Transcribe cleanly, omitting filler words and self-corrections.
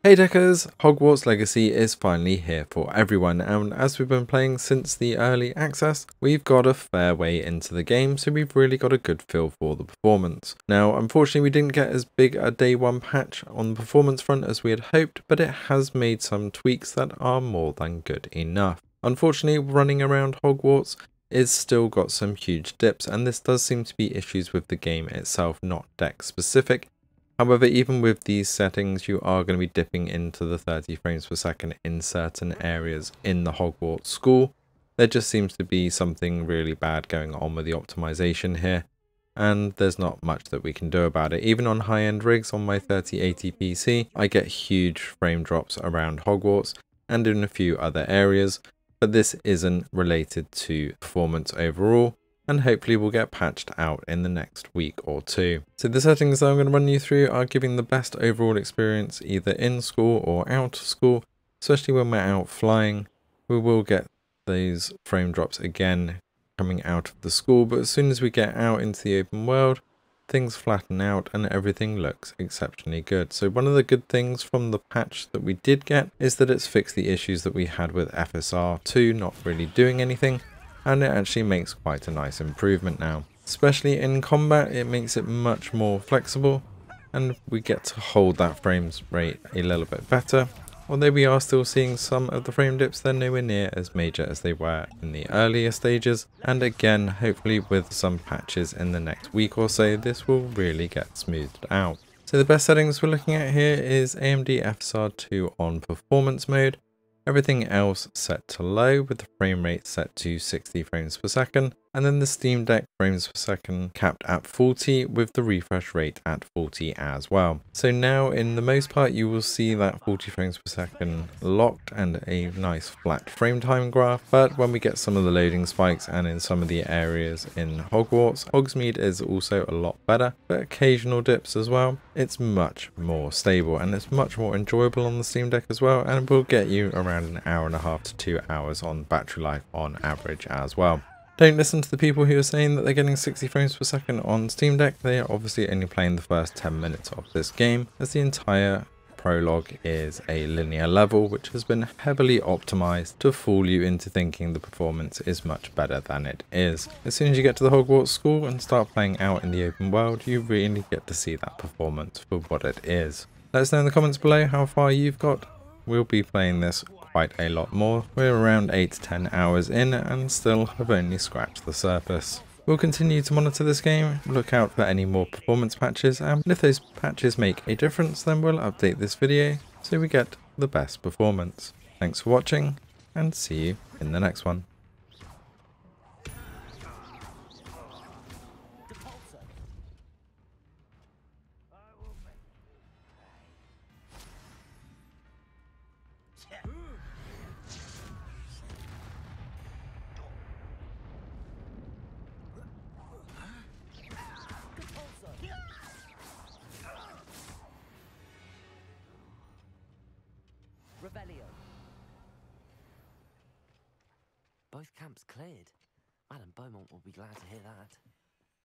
Hey Deckers, Hogwarts Legacy is finally here for everyone, and as we've been playing since the early access, we've got a fair way into the game, so we've really got a good feel for the performance. Now, unfortunately we didn't get as big a day one patch on the performance front as we had hoped, but it has made some tweaks that are more than good enough. Unfortunately, running around Hogwarts is still got some huge dips, and this does seem to be issues with the game itself, not deck specific. However, even with these settings, you are going to be dipping into the 30 frames per second in certain areas in the Hogwarts school. There just seems to be something really bad going on with the optimization here, and there's not much that we can do about it. Even on high-end rigs on my 3080 PC, I get huge frame drops around Hogwarts and in a few other areas, but this isn't related to performance overall, and hopefully will get patched out in the next week or two. So the settings that I'm going to run you through are giving the best overall experience either in school or out of school, especially when we're out flying. We will get these frame drops again coming out of the school, but as soon as we get out into the open world, things flatten out and everything looks exceptionally good. So one of the good things from the patch that we did get is that it's fixed the issues that we had with FSR2 not really doing anything, and it actually makes quite a nice improvement now. Especially in combat, it makes it much more flexible, and we get to hold that frames rate a little bit better. Although we are still seeing some of the frame dips, they're nowhere near as major as they were in the earlier stages, and again, hopefully with some patches in the next week or so, this will really get smoothed out. So the best settings we're looking at here is AMD FSR2 on performance mode, everything else set to low with the frame rate set to 60 frames per second, and then the Steam Deck frames per second capped at 40 with the refresh rate at 40 as well. So now in the most part you will see that 40 frames per second locked and a nice flat frame time graph, but when we get some of the loading spikes and in some of the areas in Hogwarts, Hogsmeade is also a lot better, but occasional dips as well. It's much more stable and it's much more enjoyable on the Steam Deck as well, and will get you around an hour and a half to 2 hours on battery life on average as well. Don't listen to the people who are saying that they're getting 60 frames per second on Steam Deck. They are obviously only playing the first 10 minutes of this game, as the entire prologue is a linear level which has been heavily optimized to fool you into thinking the performance is much better than it is. As soon as you get to the Hogwarts school and start playing out in the open world, you really get to see that performance for what it is. Let us know in the comments below how far you've got. We'll be playing this quite a lot more. We're around 8 to 10 hours in and still have only scratched the surface. We'll continue to monitor this game, look out for any more performance patches, and if those patches make a difference, then we'll update this video so we get the best performance. Thanks for watching, and see you in the next one. Revelio. Both camps cleared. Madam Beaumont will be glad to hear that.